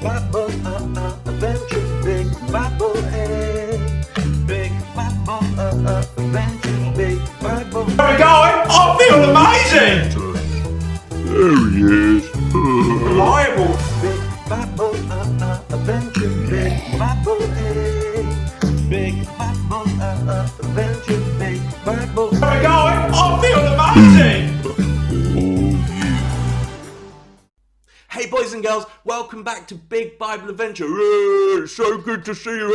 Bible adventure, big Bible, hey. Big Bible adventure, big Bible. Where are we going? I feel amazing! There he is. Reliable. Big Bible adventure, big Bible, hey. Big Bible adventure, big Bible. Where are we going? I feel amazing! Hey boys and girls, welcome back to Big Bible Adventure. It's so good to see you.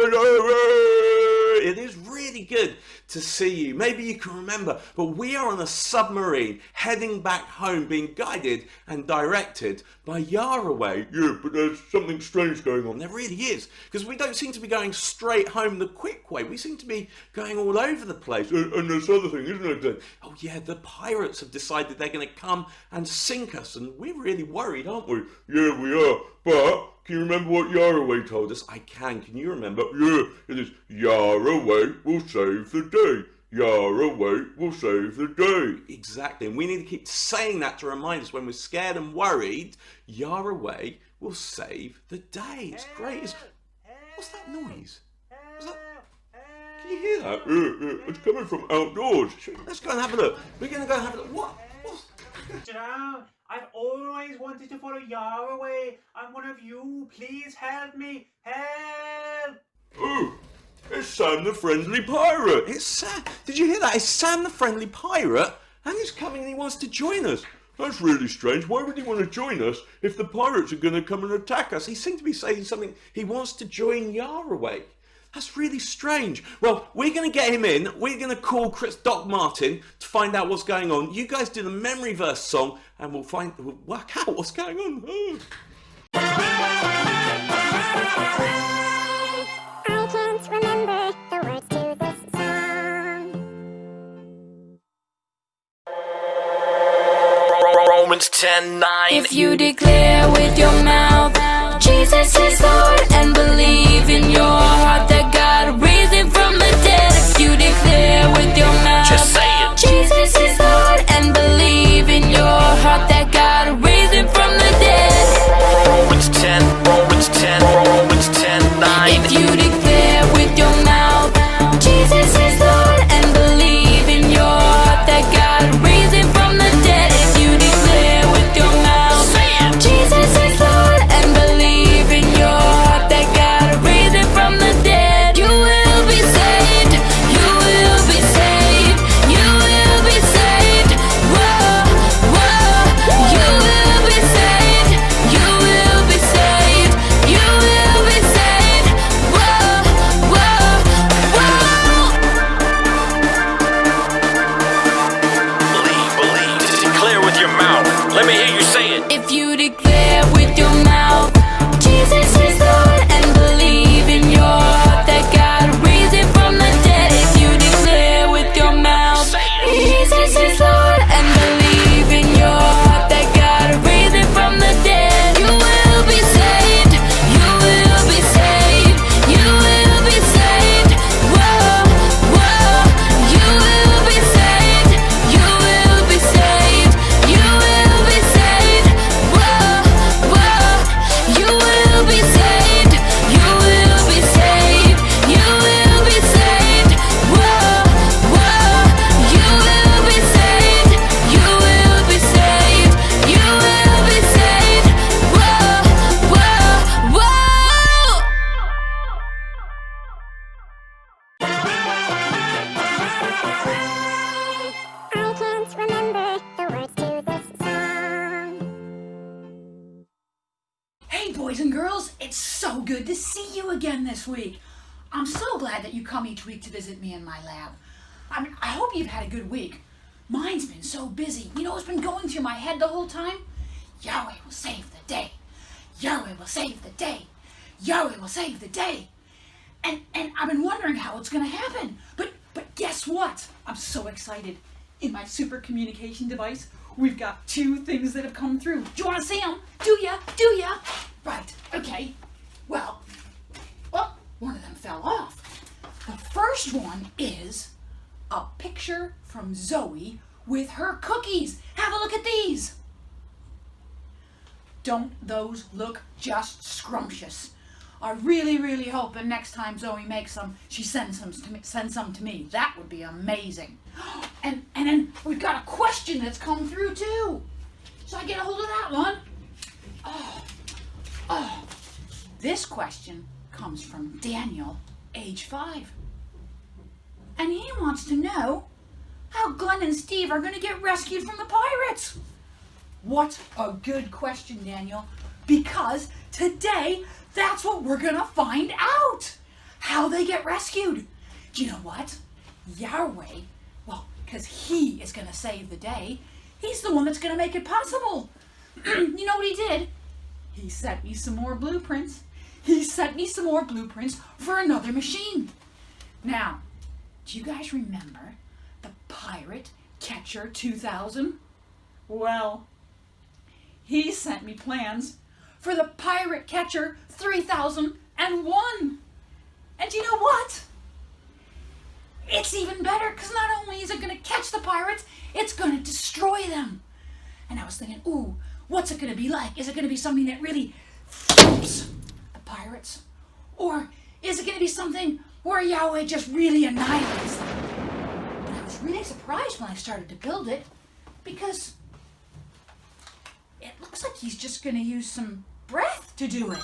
It is really good to see you. Maybe you can remember, but we are on a submarine heading back home, being guided and directed by Yaraway. Yeah, but there's something strange going on. There really is, because we don't seem to be going straight home the quick way. We seem to be going all over the place. And this other thing, isn't it, then? Oh yeah, the pirates have decided they're going to come and sink us, and we're really worried, aren't we? Yeah, we are. But can you remember what Yaraway told us? I can you remember? Yeah, it is Yaraway will save the day. Yaraway will save the day. Exactly, and we need to keep saying that to remind us when we're scared and worried. Yaraway will save the day. It's great. What's that noise? Can you hear that? Yeah, it's coming from outdoors. Let's go and have a look. We're going to go and have a look. What? I've always wanted to follow Yaraway. I'm one of you. Please help me. Help! Oh, it's Sam the Friendly Pirate. It's Sam. Did you hear that? It's Sam the Friendly Pirate, and he's coming and he wants to join us. That's really strange. Why would he want to join us if the pirates are going to come and attack us? He seemed to be saying something. He wants to join Yaraway. That's really strange. Well, we're going to get him in. We're going to call Doc Martin to find out what's going on. You guys do the memory verse song, and we'll work out what's going on. Oh. I can't remember the words to this song. Romans 10:9. If you declare with your mouth Jesus is Lord and believe in your heart that God raised him from the dead, if you declare with your mouth Just say it. Jesus is Lord and believe in your heart that God raised him from the dead. Romans 10, Romans 10, Romans 10:9. If you declare with your mouth Jesus is Lord and believe in your heart that God raised him from the dead, if you declare with your mouth Jesus is Lord and believe in your heart that God raised him from the dead, you will be saved. You will be saved. You will be saved. Whoa, whoa. You will be saved. You will be saved. You will be saved. Whoa, whoa, whoa. Believe, declare with your mouth. Let me hear you say it. If you declare with your mouth Jesus is Lord and believe in your heart that God raised him from the dead, if you declare with your mouth Jesus is Lord and believe in your heart that God raised him from the dead, you will be saved. You will be saved. You will be saved. Whoa, whoa. You will be saved. You will be saved. You will be saved. Whoa, whoa. You will be saved. You will be saved. You will be saved. Whoa, whoa. You will be saved. You will be saved. You will be saved. Whoa, whoa, whoa. I can't remember the words to this song. Hey boys and girls, it's so good to see you again this week. I'm so glad that you come each week to visit me in my lab. I hope you've had a good week. Mine's been so busy. You know what's been going through my head the whole time? Yahweh will save the day. Yahweh will save the day. Yahweh will save the day. And I've been wondering how it's going to happen. But guess what? I'm so excited. In my super communication device, we've got two things that have come through. Do you want to see them? Do ya? Do ya? Right, okay. Well, one of them fell off. The first one is a picture from Zoe with her cookies. Have a look at these. don't those look just scrumptious? I really, really hope that next time Zoe makes them, she sends some to me. That would be amazing. And then we've got a question that's come through too. So I get a hold of that one. This question comes from Daniel, age 5. And he wants to know how Glenn and Steve are going to get rescued from the pirates. What a good question, Daniel. Because today, that's what we're going to find out. How they get rescued. Do you know what? Yahweh, well, because he is going to save the day. He's the one that's going to make it possible. You know what he did? He sent me some more blueprints. He sent me some more blueprints for another machine. Now, do you guys remember the Pirate Catcher 2000? Well, he sent me plans for the Pirate Catcher 3001. And you know what? It's even better, because not only is it going to catch the pirates, it's going to destroy them. And I was thinking, ooh, what's it going to be like? Is it going to be something that really thumps the pirates? Or is it going to be something where Yahweh just really annihilates them? But I was really surprised when I started to build it, because it looks like he's just going to use some breath to do it.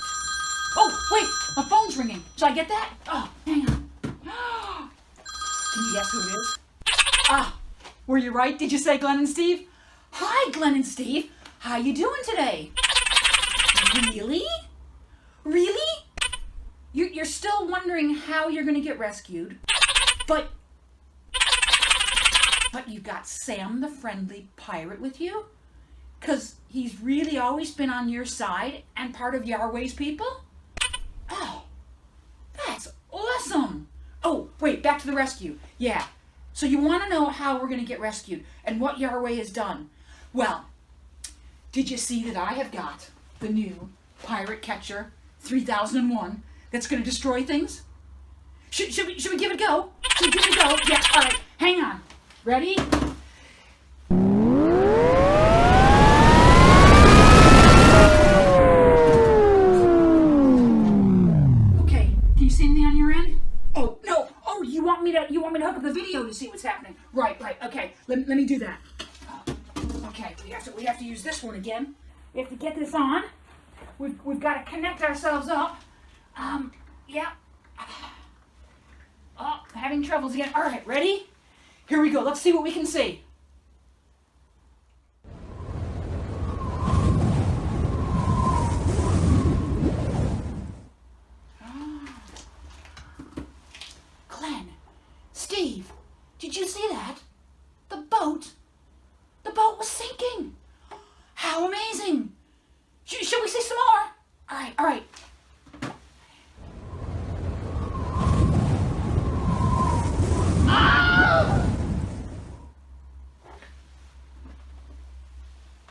Oh, wait, my phone's ringing. Should I get that? Oh, hang on. Can you guess who it is? Were you right? Did you say Glenn and Steve? Hi, Glenn and Steve. How you doing today? Really? Really? You're still wondering how you're going to get rescued, but you've got Sam the friendly pirate with you? Because he's really always been on your side and part of Yahweh's people? Oh, that's awesome. Oh, wait, back to the rescue. Yeah, so you want to know how we're going to get rescued and what Yahweh has done. Well, did you see that I have got the new Pirate Catcher 3001 that's going to destroy things? Should we give it a go? Should we give it a go? Yeah, all right, hang on. Ready? Okay, can you see anything on your end? Oh, no. Oh, you want me to hook up the video to see what's happening? Right. Okay. Let me do that. Okay, we have to use this one again. We have to get this on. We've got to connect ourselves up. Yeah. Oh, having troubles again. All right, ready? Here we go. Let's see what we can see. Glenn, Steve, did you see that? The boat was sinking. How amazing. Should we see some more? All right.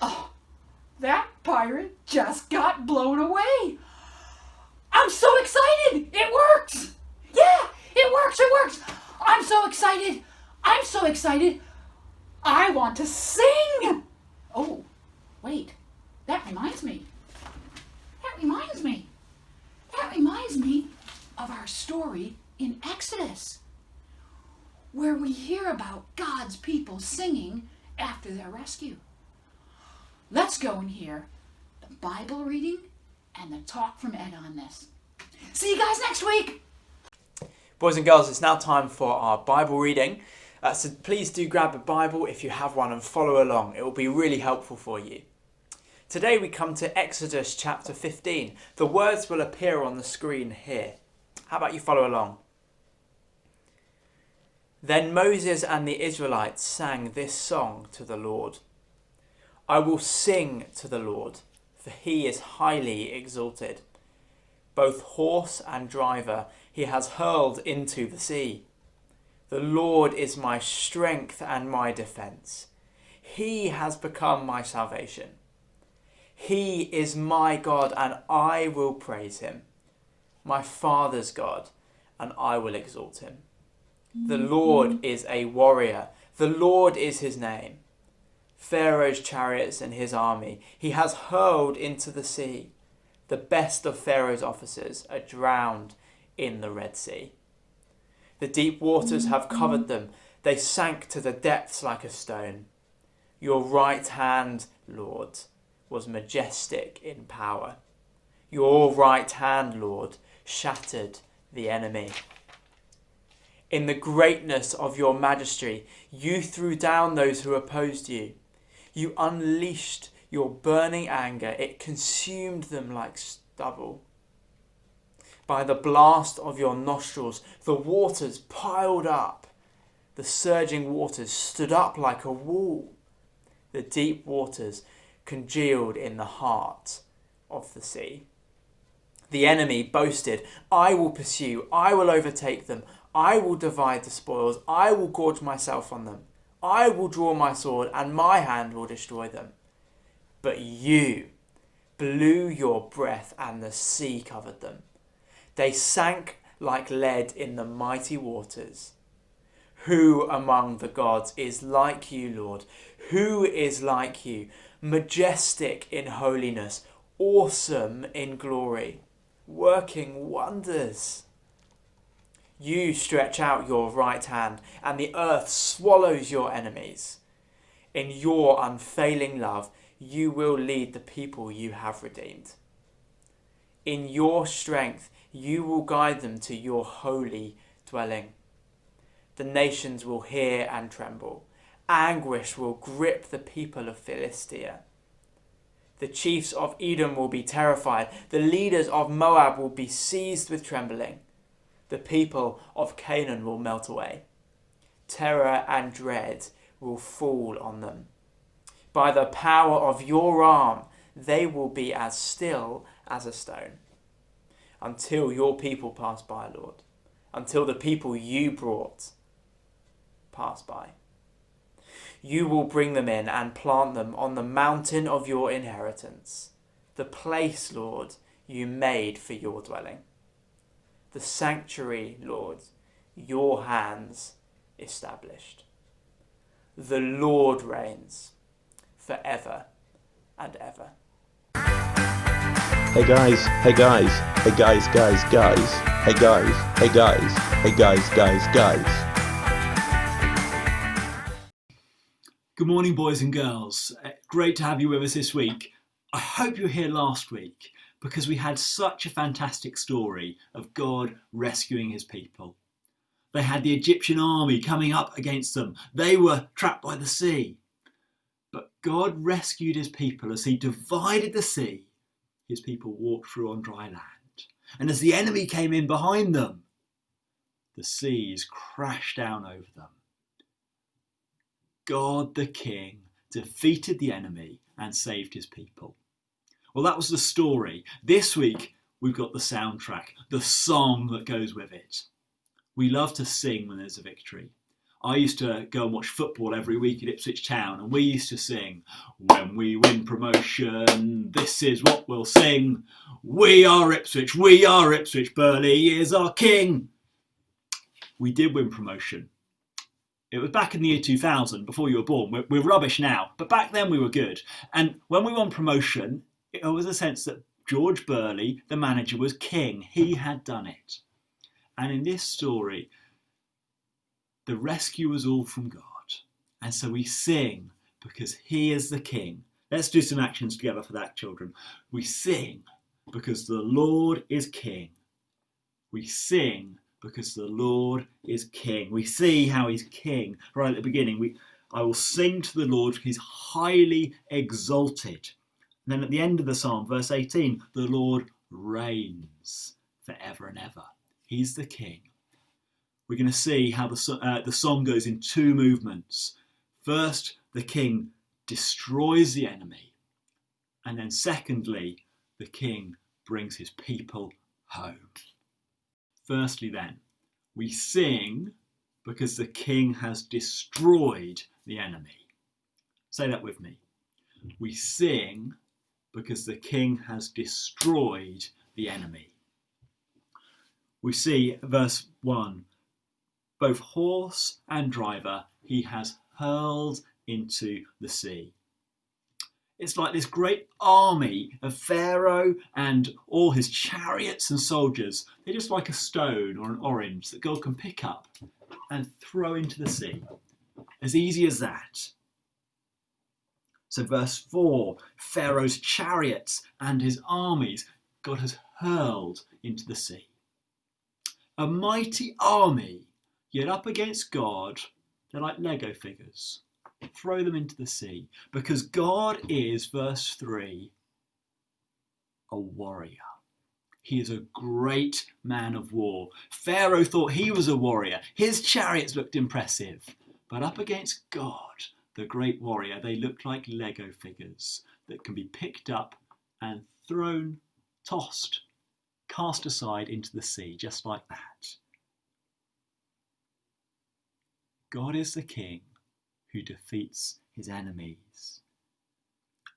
Oh, that pirate just got blown away. I'm so excited. It works. Yeah, it works. I'm so excited. I want to sing. Oh, wait. That reminds me of our story in Exodus, where we hear about God's people singing after their rescue. Let's go and hear the Bible reading and the talk from Ed on this. See you guys next week. Boys and girls, it's now time for our Bible reading. So please do grab a Bible if you have one and follow along. It will be really helpful for you. Today we come to Exodus chapter 15. The words will appear on the screen here. How about you follow along? Then Moses and the Israelites sang this song to the Lord. I will sing to the Lord, for he is highly exalted. Both horse and driver he has hurled into the sea. The Lord is my strength and my defence. He has become my salvation. He is my God, and I will praise him. My Father's God, and I will exalt him. The Lord is a warrior. The Lord is his name. Pharaoh's chariots and his army he has hurled into the sea. The best of Pharaoh's officers are drowned in the Red Sea. The deep waters have covered them. They sank to the depths like a stone. Your right hand, Lord, was majestic in power. Your right hand, Lord, shattered the enemy. In the greatness of your majesty, you threw down those who opposed you. You unleashed your burning anger. It consumed them like stubble. By the blast of your nostrils, the waters piled up. The surging waters stood up like a wall. The deep waters congealed in the heart of the sea. The enemy boasted, I will pursue, I will overtake them, I will divide the spoils, I will gorge myself on them, I will draw my sword, and my hand will destroy them. But you blew your breath, and the sea covered them. They sank like lead in the mighty waters. Who among the gods is like you, Lord? Who is like you? Majestic in holiness, awesome in glory, working wonders. You stretch out your right hand, and the earth swallows your enemies. In your unfailing love, you will lead the people you have redeemed. In your strength, you will guide them to your holy dwelling. The nations will hear and tremble. Anguish will grip the people of Philistia. The chiefs of Edom will be terrified. The leaders of Moab will be seized with trembling. The people of Canaan will melt away. Terror and dread will fall on them. By the power of your arm, they will be as still as a stone. Until your people pass by, Lord. Until the people you brought pass by. You will bring them in and plant them on the mountain of your inheritance, the place, Lord, you made for your dwelling. The sanctuary, Lord, your hands established. The Lord reigns forever and ever. Hey guys, hey guys, hey guys, guys, guys, hey guys, hey guys, hey guys, guys. Good morning, boys and girls. Great to have you with us this week. I hope you were here last week because we had such a fantastic story of God rescuing his people. They had the Egyptian army coming up against them. They were trapped by the sea. But God rescued his people as he divided the sea. His people walked through on dry land. And as the enemy came in behind them, the seas crashed down over them. God the King defeated the enemy and saved his people. Well, that was the story. This week, we've got the soundtrack, the song that goes with it. We love to sing when there's a victory. I used to go and watch football every week at Ipswich Town, and we used to sing, when we win promotion, this is what we'll sing. We are Ipswich, Burley is our king. We did win promotion. It was back in the year 2000, before you were born. We're rubbish now, but back then we were good. And when we won promotion, it was a sense that George Burley, the manager, was king. He had done it. And in this story, the rescue was all from God. And so we sing because he is the king. Let's do some actions together for that, children. We sing because the Lord is king. We sing because the Lord is king. We see how he's king right at the beginning. I will sing to the Lord, he's highly exalted. And then at the end of the psalm, verse 18, the Lord reigns forever and ever. He's the king. We're going to see how the song goes in two movements. First, the king destroys the enemy. And then secondly, the king brings his people home. Firstly then, we sing because the king has destroyed the enemy. Say that with me. We sing because the king has destroyed the enemy. We see verse 1, both horse and driver he has hurled into the sea. It's like this great army of Pharaoh and all his chariots and soldiers. They're just like a stone or an orange that God can pick up and throw into the sea. As easy as that. So verse 4, Pharaoh's chariots and his armies, God has hurled into the sea. A mighty army, yet up against God, they're like Lego figures. Throw them into the sea. Because God is, verse 3, a warrior. He is a great man of war. Pharaoh thought he was a warrior. His chariots looked impressive. But up against God, the great warrior, they look like Lego figures that can be picked up and thrown, tossed, cast aside into the sea, just like that. God is the king who defeats his enemies.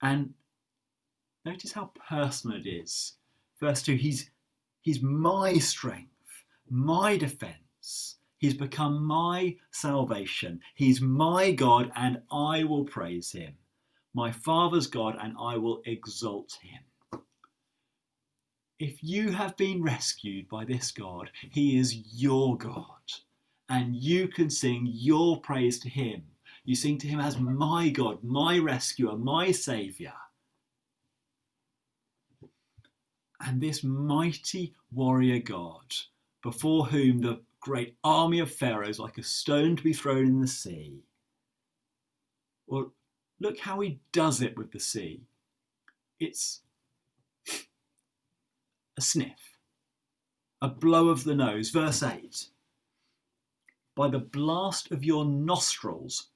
And notice how personal it is. Verse 2, he's my strength, my defence. He's become my salvation. He's my God and I will praise him. My Father's God and I will exalt him. If you have been rescued by this God, he is your God. And you can sing your praise to him. You sing to him as my God, my rescuer, my saviour. And this mighty warrior God, before whom the great army of Pharaoh is like a stone to be thrown in the sea. Well, look how he does it with the sea. It's a sniff, a blow of the nose. Verse 8. By the blast of your nostrils,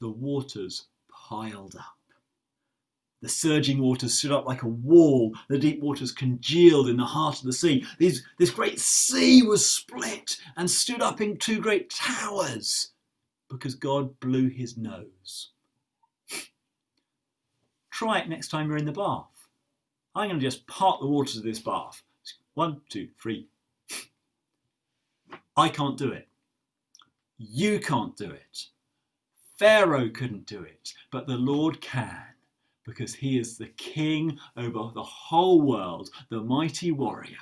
the waters piled up. The surging waters stood up like a wall. The deep waters congealed in the heart of the sea. This great sea was split and stood up in two great towers because God blew his nose. Try it next time you're in the bath. I'm going to just part the waters of this bath. 1, 2, 3. I can't do it. You can't do it. Pharaoh couldn't do it, but the Lord can. Because he is the king over the whole world, the mighty warrior.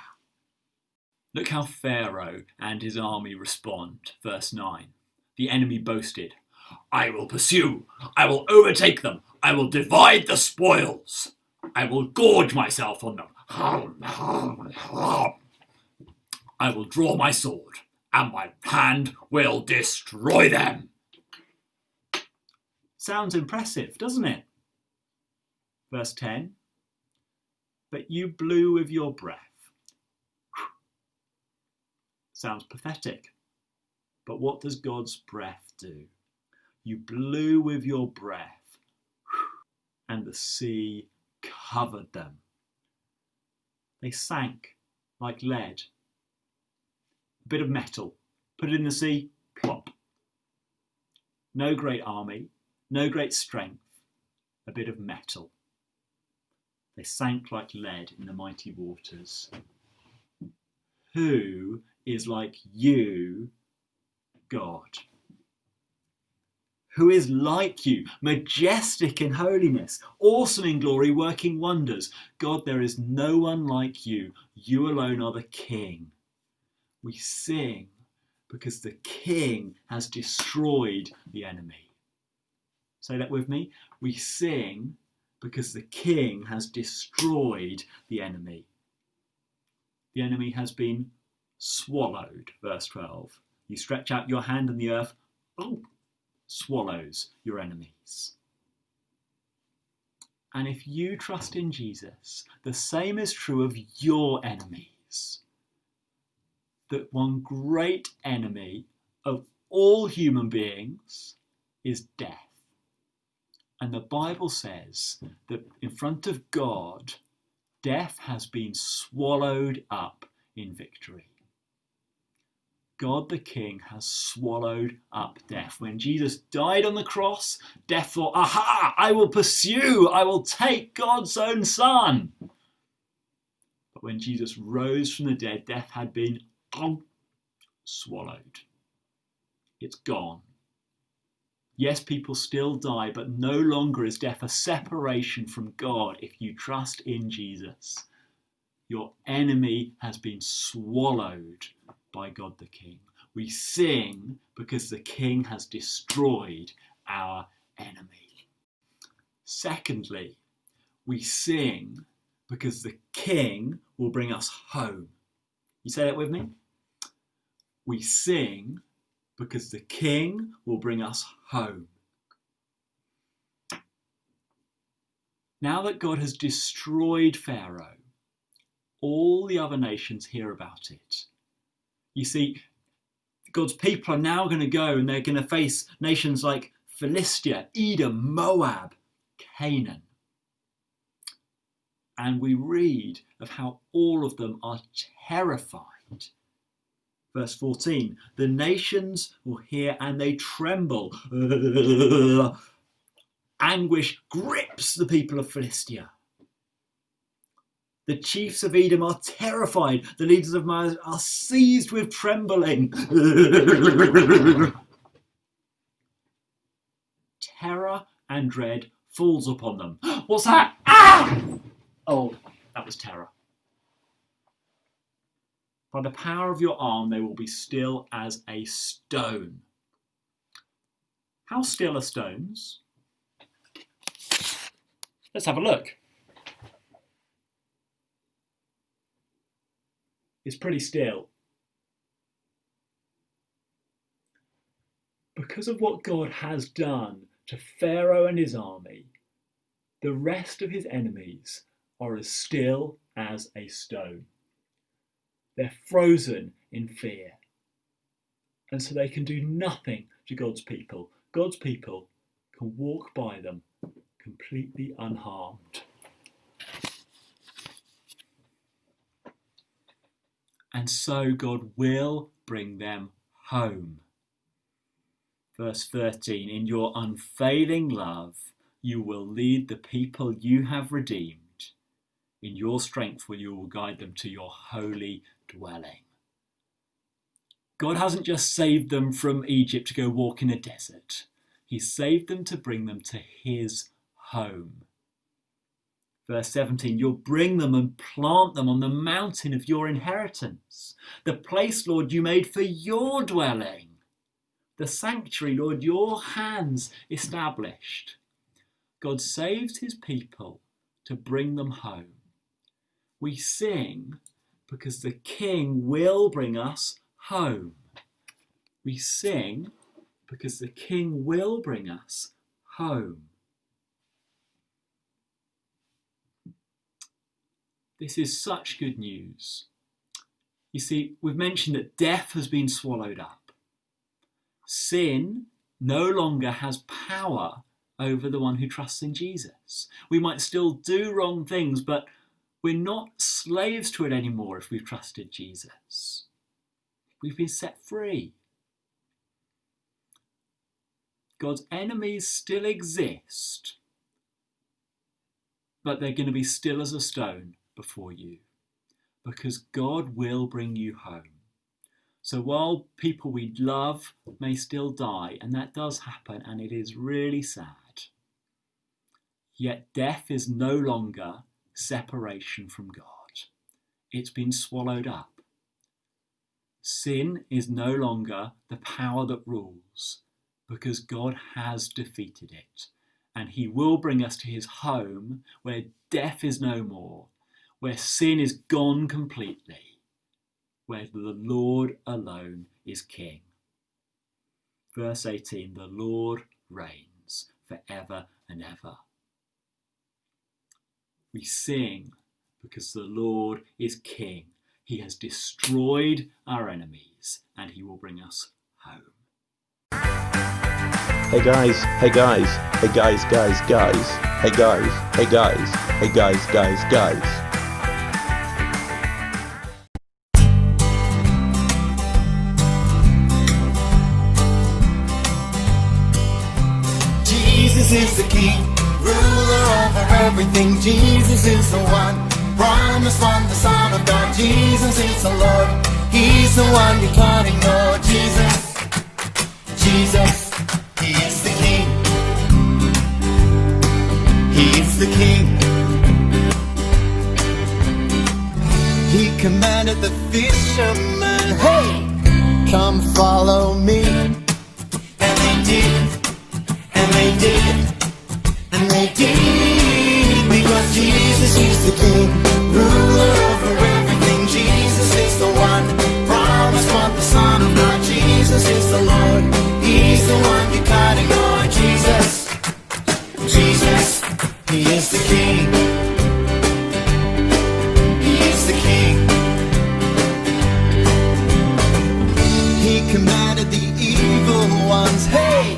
Look how Pharaoh and his army respond. Verse 9. The enemy boasted, I will pursue, I will overtake them, I will divide the spoils, I will gorge myself on them. I will draw my sword, and my hand will destroy them. Sounds impressive, doesn't it? Verse 10, but you blew with your breath. Sounds pathetic, but what does God's breath do? You blew with your breath, and the sea covered them. They sank like lead. A bit of metal, put it in the sea, plop. No great army, no great strength, a bit of metal. They sank like lead in the mighty waters. Who is like you, God? Who is like you, majestic in holiness, awesome in glory, working wonders? God, there is no one like you. You alone are the King. We sing because the King has destroyed the enemy. Say that with me. We sing because the King has destroyed the enemy. The enemy has been swallowed, verse 12. You stretch out your hand and the earth swallows your enemies. And if you trust in Jesus, the same is true of your enemies. That one great enemy of all human beings is death. And the Bible says that in front of God, death has been swallowed up in victory. God the King has swallowed up death. When Jesus died on the cross, death thought, aha, I will pursue, I will take God's own son. But when Jesus rose from the dead, death had been swallowed. It's gone. Yes, people still die, but no longer is death a separation from God if you trust in Jesus. Your enemy has been swallowed by God the King. We sing because the King has destroyed our enemy. Secondly, we sing because the King will bring us home. You say that with me? We sing because the King will bring us home. Now that God has destroyed Pharaoh, all the other nations hear about it. You see, God's people are now going to go and they're going to face nations like Philistia, Edom, Moab, Canaan. And we read of how all of them are terrified. Verse 14, the nations will hear and they tremble. Anguish grips the people of Philistia. The chiefs of Edom are terrified. The leaders of Moab are seized with trembling. Terror and dread falls upon them. What's that? Ah! Oh, that was terror. By the power of your arm, they will be still as a stone. How still are stones? Let's have a look. It's pretty still. Because of what God has done to Pharaoh and his army, the rest of his enemies are as still as a stone. They're frozen in fear. And so they can do nothing to God's people. God's people can walk by them completely unharmed. And so God will bring them home. Verse 13, in your unfailing love, you will lead the people you have redeemed. In your strength you will guide them to your holy dwelling. God hasn't just saved them from Egypt to go walk in a desert. He saved them to bring them to his home. Verse 17, you'll bring them and plant them on the mountain of your inheritance, the place, Lord, you made for your dwelling, the sanctuary, Lord, your hands established. God saved his people to bring them home. We sing because the King will bring us home. We sing because the King will bring us home. This is such good news. You see, we've mentioned that death has been swallowed up. Sin no longer has power over the one who trusts in Jesus. We might still do wrong things, but we're not slaves to it anymore if we've trusted Jesus. We've been set free. God's enemies still exist, but they're going to be still as a stone before you, because God will bring you home. So while people we love may still die, and that does happen, and it is really sad, yet death is no longer separation from God. It's been swallowed up. Sin is no longer the power that rules, because God has defeated it, and he will bring us to his home where death is no more, where sin is gone completely, where the Lord alone is King. Verse 18, the Lord reigns forever and ever. We sing because the Lord is King. He has destroyed our enemies and he will bring us home. Hey guys, hey guys, hey guys, guys, guys, hey guys, hey guys, hey guys, guys, guys. Jesus is the King, ruler over everything. Jesus is the one, promised one, the Son of God. Jesus is the Lord, he's the one you can't ignore. Jesus, Jesus, he is the King. is the King. He commanded the fishermen, hey, come follow me. And they did, and they did, and they did, because Jesus is the King, ruler over everything. Jesus is the one, promised one, the Son of God. Jesus is the Lord, He's the one you gotta ignore. Jesus, Jesus, He is the King. He is the King. He commanded the evil ones, hey,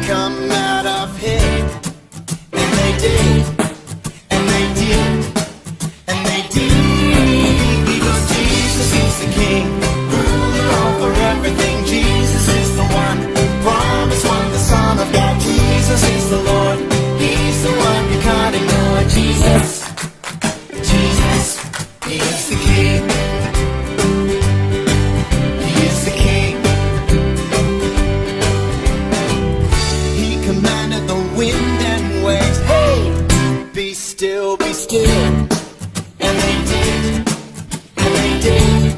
come out of here. And they did, and they did, and they did, because Jesus is the King, ruler over everything. Jesus is the one, promised one, the Son of God. Jesus is the Lord, He's the one you can't ignore. Jesus, Jesus, He is the King. He is the King. He commanded the wind and waves, hey, be still, be still. And they did, and they did,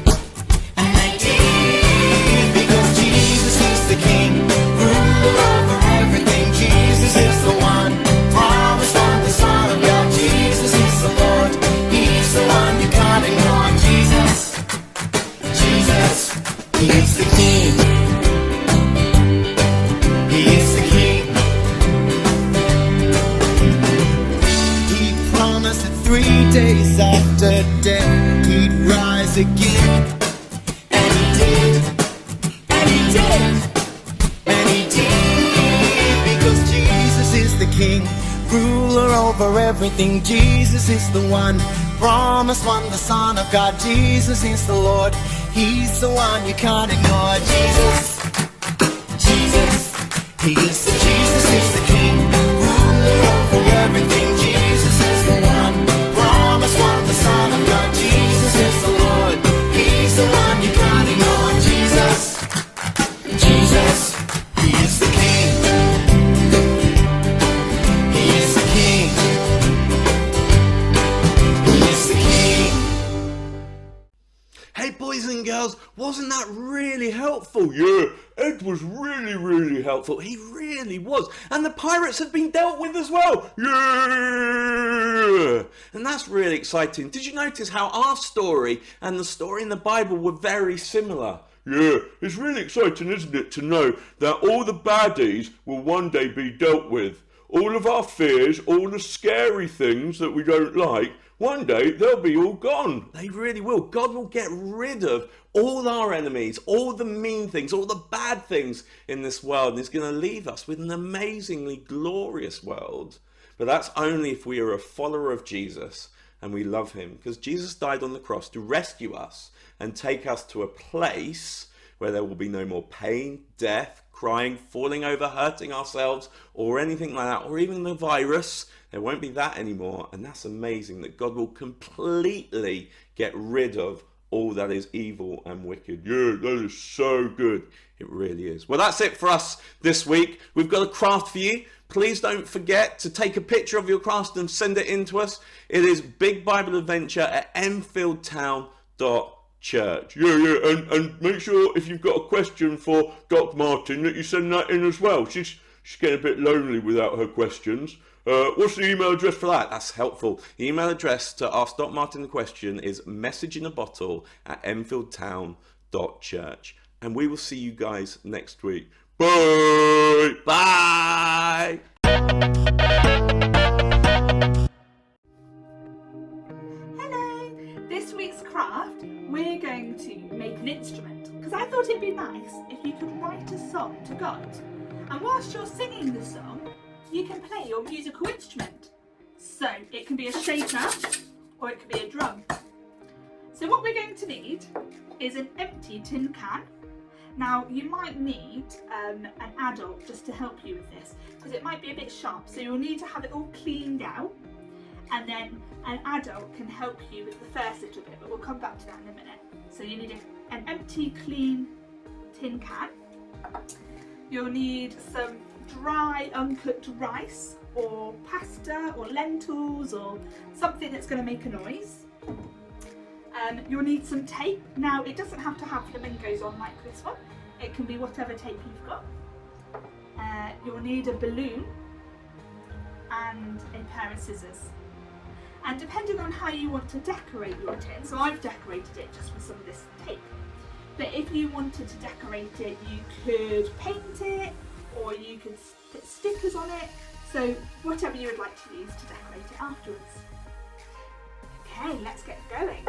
and they did, because Jesus is the King, ruler over everything. Jesus is the one, promised one, the Son of God. Jesus is the Lord, He's the one you can't ignore. Jesus, Jesus, He is the King. He is the King. He promised that 3 days after death He'd rise again. And He did, and He did, and He did, because Jesus is the King, ruler over everything. Jesus is the one, promised one, the Son of God. Jesus is the Lord, He's the one you can't ignore. Jesus, Jesus, He is the Jesus is the King, ruler over everything. Jesus is the one, promised one, the Son of God. Jesus is the Lord, He's the one you can't ignore. Jesus, Jesus, He is the King. He is the King. He is the King. Hey boys and girls, wasn't that really helpful? Yeah, Ed was really helpful. He really was. And the pirates have been dealt with as well. Yeah! And that's really exciting. Did you notice how our story and the story in the Bible were very similar? Yeah, it's really exciting, isn't it, to know that all the baddies will one day be dealt with. All of our fears, all the scary things that we don't like, one day they'll be all gone. They really will. God will get rid of all our enemies, all the mean things, all the bad things in this world, and He's going to leave us with an amazingly glorious world. But that's only if we are a follower of Jesus and we love Him, because Jesus died on the cross to rescue us and take us to a place where there will be no more pain, death, crying, falling over, hurting ourselves, or anything like that, or even the virus. There won't be that anymore. And that's amazing that God will completely get rid of all that is evil and wicked. Yeah, that is so good. It really is. Well, that's it for us this week. We've got a craft for you. Please don't forget to take a picture of your craft and send it in to us. It is Big Bible Adventure at enfieldtown.church. Yeah, and make sure if you've got a question for Doc Martin that you send that in as well. She's getting a bit lonely without her questions. What's the email address for that? That's helpful. The email address to ask Doc Martin the question is messageinaBottle@enfieldtown.church. And we will see you guys next week. Bye! Bye! Hello! This week's craft, we're going to make an instrument, because I thought it'd be nice if you could write a song to God. And whilst you're singing the song, you can play your musical instrument. So it can be a shaker or it can be a drum. So what we're going to need is an empty tin can. Now you might need an adult just to help you with this, because it might be a bit sharp, so you'll need to have it all cleaned out, and then an adult can help you with the first little bit, but we'll come back to that in a minute. So you need an empty clean tin can. You'll need some dry uncooked rice or pasta or lentils or something that's going to make a noise. You'll need some tape. Now it doesn't have to have flamingos on like this one, it can be whatever tape you've got. You'll need a balloon and a pair of scissors. And depending on how you want to decorate your tin, so I've decorated it just with some of this tape. But if you wanted to decorate it, you could paint it or you could put stickers on it. So whatever you would like to use to decorate it afterwards. Okay, let's get going.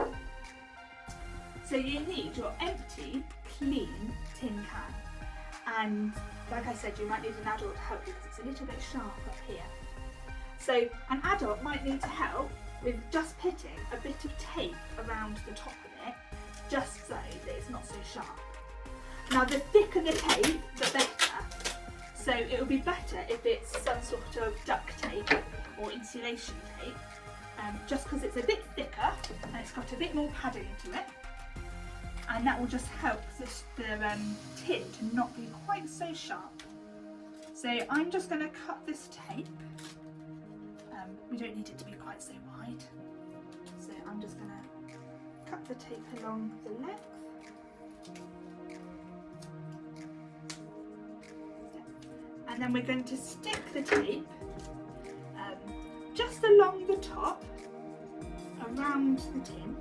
So you need your empty, clean tin can. And like I said, you might need an adult to help you because it's a little bit sharp up here. So an adult might need to help with just putting a bit of tape around the top of it, just so that it's not so sharp. Now the thicker the tape, the better. So it would be better if it's some sort of duct tape or insulation tape, just because it's a bit thicker and it's got a bit more padding to it. And that will just help the tin to not be quite so sharp. So I'm just going to cut this tape. We don't need it to be quite so wide. So I'm just going to cut the tape along the length. And then we're going to stick the tape just along the top, around the tin,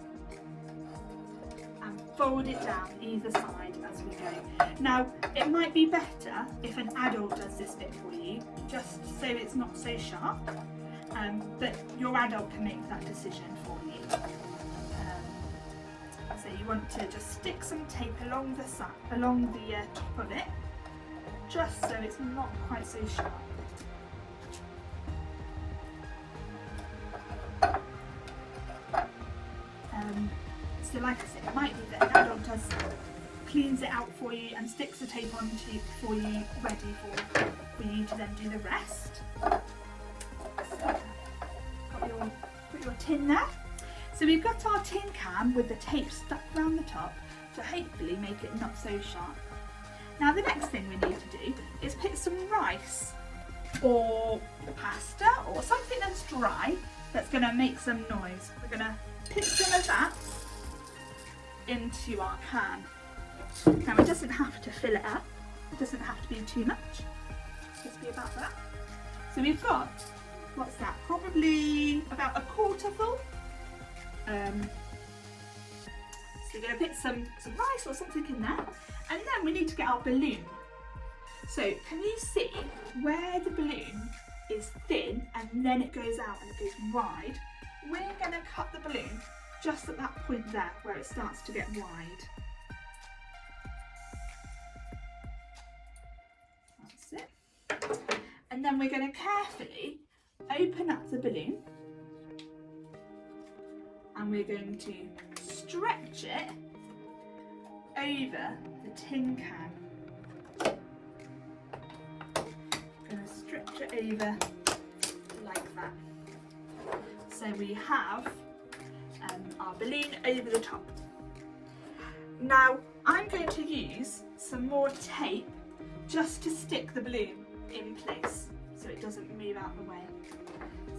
and fold it down either side as we go. Now, it might be better if an adult does this bit for you, just so it's not so sharp, but your adult can make that decision for you. So you want to just stick some tape along the top of it, just so it's not quite so sharp. So like I said, it might be that an adult cleans it out for you and sticks the tape on for you, ready for you to then do the rest. So, put your tin there. So we've got our tin can with the tape stuck around the top to hopefully make it not so sharp. Now the next thing we need to do is put some rice or pasta or something that's dry that's going to make some noise. We're going to put some of that into our can. Now it doesn't have to fill it up, it doesn't have to be too much, just be about that. So we've got, what's that, probably about a quarter full. So you're going to put some rice or something in there, and then we need to get our balloon. So can you see where the balloon is thin and then it goes out and it goes wide? We're going to cut the balloon just at that point there where it starts to get wide. That's it. And then we're going to carefully open up the balloon and we're going to stretch it over the tin can. Going to stretch it over like that. So we have our balloon over the top. Now I'm going to use some more tape just to stick the balloon in place so it doesn't move out the way.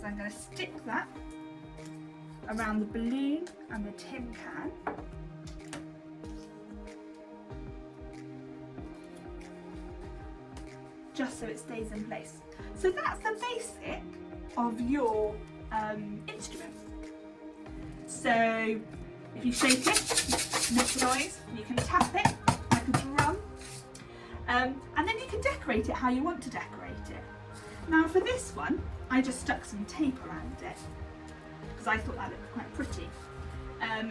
So I'm going to stick that around the balloon and the tin can. Just so it stays in place. So that's the basic of your instrument. So if you shake it, make a noise, you can tap it like a drum, and then you can decorate it how you want to decorate it. Now for this one, I just stuck some tape around it because I thought that looked quite pretty.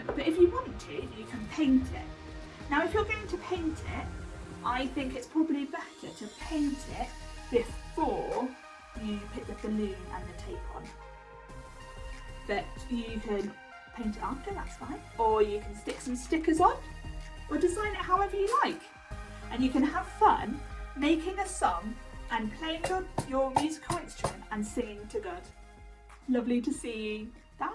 But if you want to, you can paint it. Now if you're going to paint it, I think it's probably better to paint it before you put the balloon and the tape on. But you can paint it after, that's fine. Or you can stick some stickers on, or design it however you like. And you can have fun making a song and playing your musical instrument and singing to God. Lovely to see you. Bye!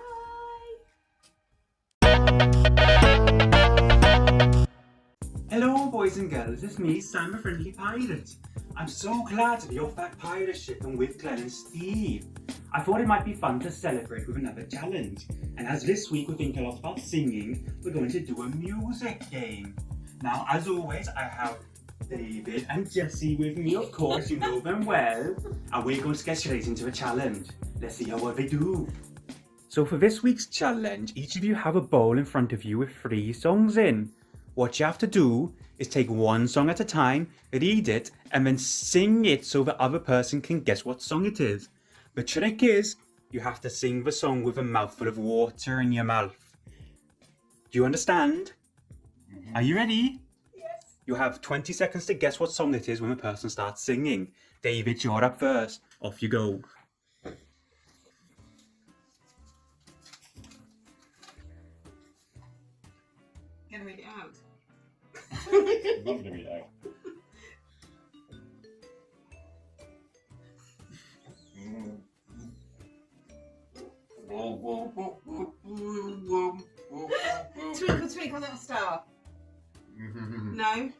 Hello boys and girls, it's me, Sam the Friendly Pirate. I'm so glad to be off that pirate ship and with Glenn and Steve. I thought it might be fun to celebrate with another challenge. And as this week we're thinking a lot about singing, we're going to do a music game. Now, as always, I have David and Jessie with me, of course, you know them well. And we're going to get straight into a challenge. Let's see how well they do. So for this week's challenge, each of you have a bowl in front of you with 3 songs in. What you have to do is take one song at a time, read it, and then sing it so the other person can guess what song it is. The trick is, you have to sing the song with a mouthful of water in your mouth. Do you understand? Are you ready? Yes. You have 20 seconds to guess what song it is when the person starts singing. David, you're up first. Off you go. Gonna read it out. I'm not going to read it out. Twinkle, twinkle, little star. No.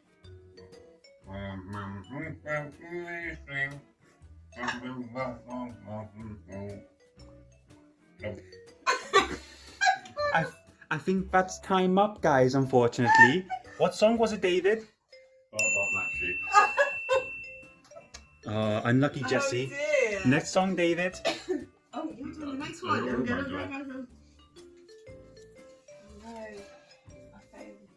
I think that's time up, guys, unfortunately. What song was it, David? Unlucky Jessie. Oh dear. Next song, David. Oh, you're doing the next one. Go. No. I failed.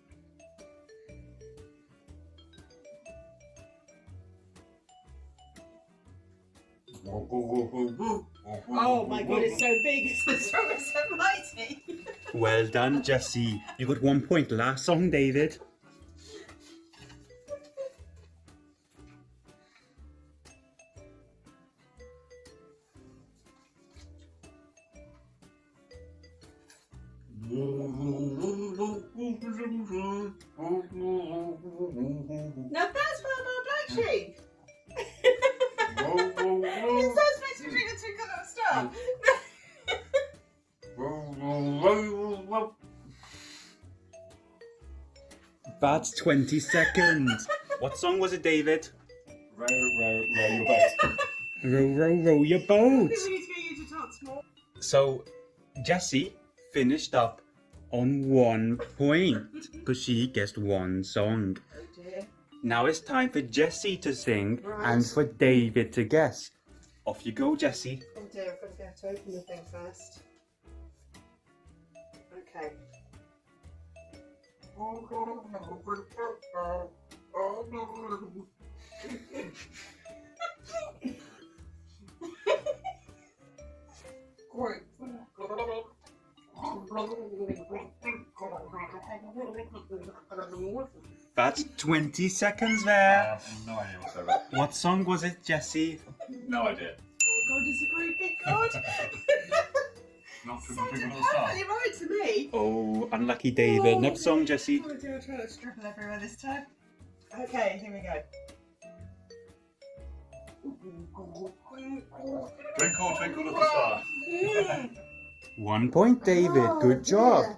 Oh my god, it's so big, it's so strong, it's so mighty. Well done, Jessie. You got 1 point. Last song, David. Now that's Mama Black Sheep. It's so supposed to be Twinkle Twinkle Little Star. That's 20 seconds. What song was it, David? Row your boat. Row your boat. We need to get you to dance more. So, Jessie finished up on 1 point because she guessed 1 song. Oh dear. Now it's time for Jessie to sing Right. and for David to guess. Off you go, Jessie. Oh dear, I've got to go to open the thing first. Okay. That's 20 seconds there. No idea what's over. What song was it, Jessie? No idea. Oh god, it's a great big god. Not Sounded Twinkle Little Star. perfectly right to me. Oh, unlucky David. Next song, Jessie. Oh dear, I'll try not to dribble everywhere this time. Okay, here we go. Twinkle, twinkle, little star. 1 point, David. Good job.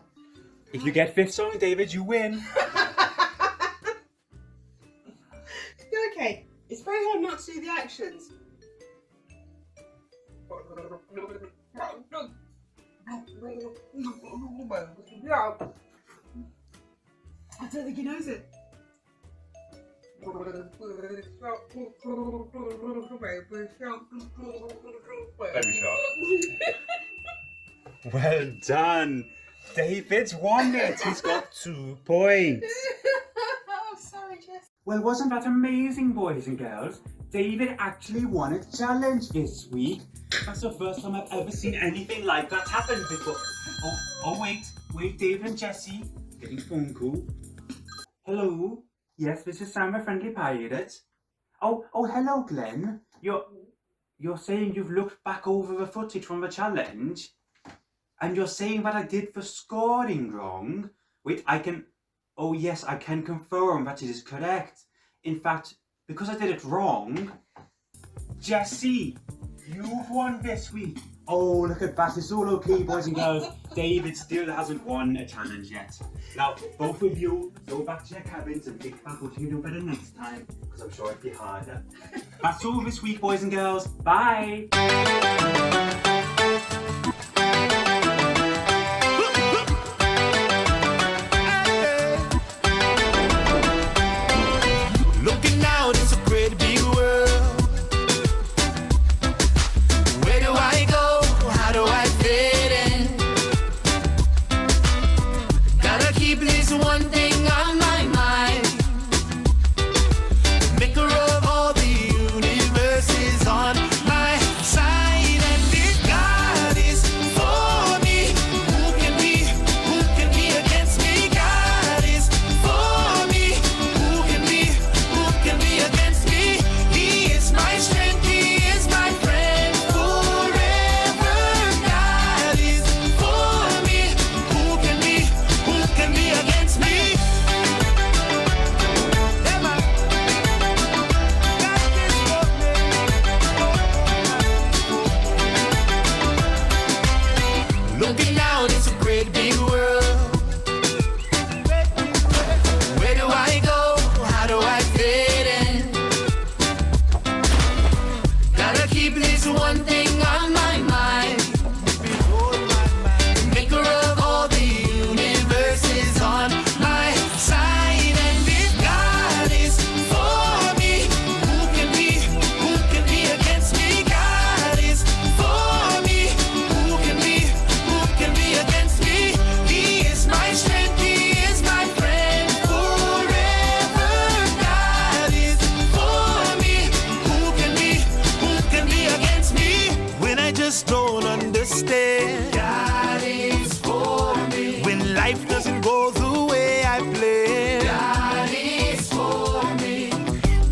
If you get 5th song, David, you win. Okay, it's very hard not to do the actions. I don't think he knows it. Baby Shark. Well done. David's won it. He's got 2 points. Oh, sorry, Jess. Well, wasn't that amazing, boys and girls? David actually won a challenge this week. That's the first time I've ever seen anything like that happen before. Oh, wait, David and Jessie. Getting phone call. Hello? Yes, this is Sam, a friendly pirate. Oh, hello, Glenn. You're saying you've looked back over the footage from the challenge? And you're saying that I did the scoring wrong? Wait, oh yes, I can confirm that it is correct. In fact, because I did it wrong, Jessie, you've won this week. Oh, look at that. It's all okay, boys and girls. David still hasn't won a challenge yet. Now, both of you, go back to your cabins and think about what you can do better next time, because I'm sure it'll be harder. That's all this week, boys and girls. Bye. Looking out, it's a great big world. Where do I go? How do I fit in? Gotta keep this one thing on my mind. Maker of all the universes on my side. And if God is for me, who can be against me? God is for me, who can be against me? He is my strength, he is my friend forever. God is for me, who can be against me? Yeah, man. God is for me. Looking out, it's a great big world. Where do I go? How do I fit in? Gotta keep this one thing on my mind. Maker of all the universes on my side. And if God is for me, who can be against me? God is for me, who can be against me? He is my strength, he is my friend forever. God is for me, who can be against me? When I just don't understand, God is for me. When life doesn't go the way I planned, God is for me.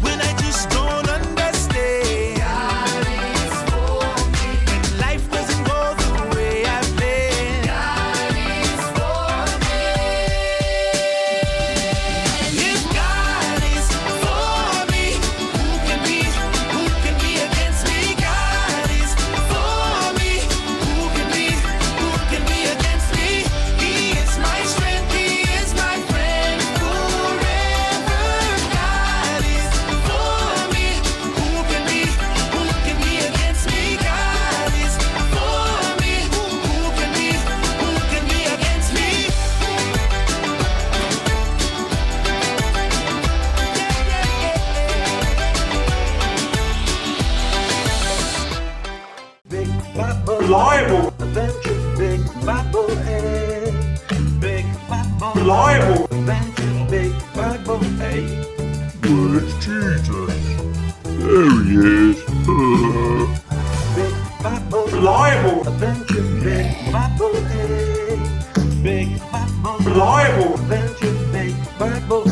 When I just don't understand, God is for me. When life doesn't go the way I planned, God is for me. If God is for me, who can be against me? God is for me, who can be against me? He is my strength, he is my friend forever. God is for me, who can be against me? God is for me, who can be against me? Big Bible, reliable adventure, big Bible, hey. Big Bible, reliable adventure, big Bible, hey. Where's Jesus? There he is. Big Bible, reliable adventure, big Bible, hey. Big Bible, reliable adventure, big Bible.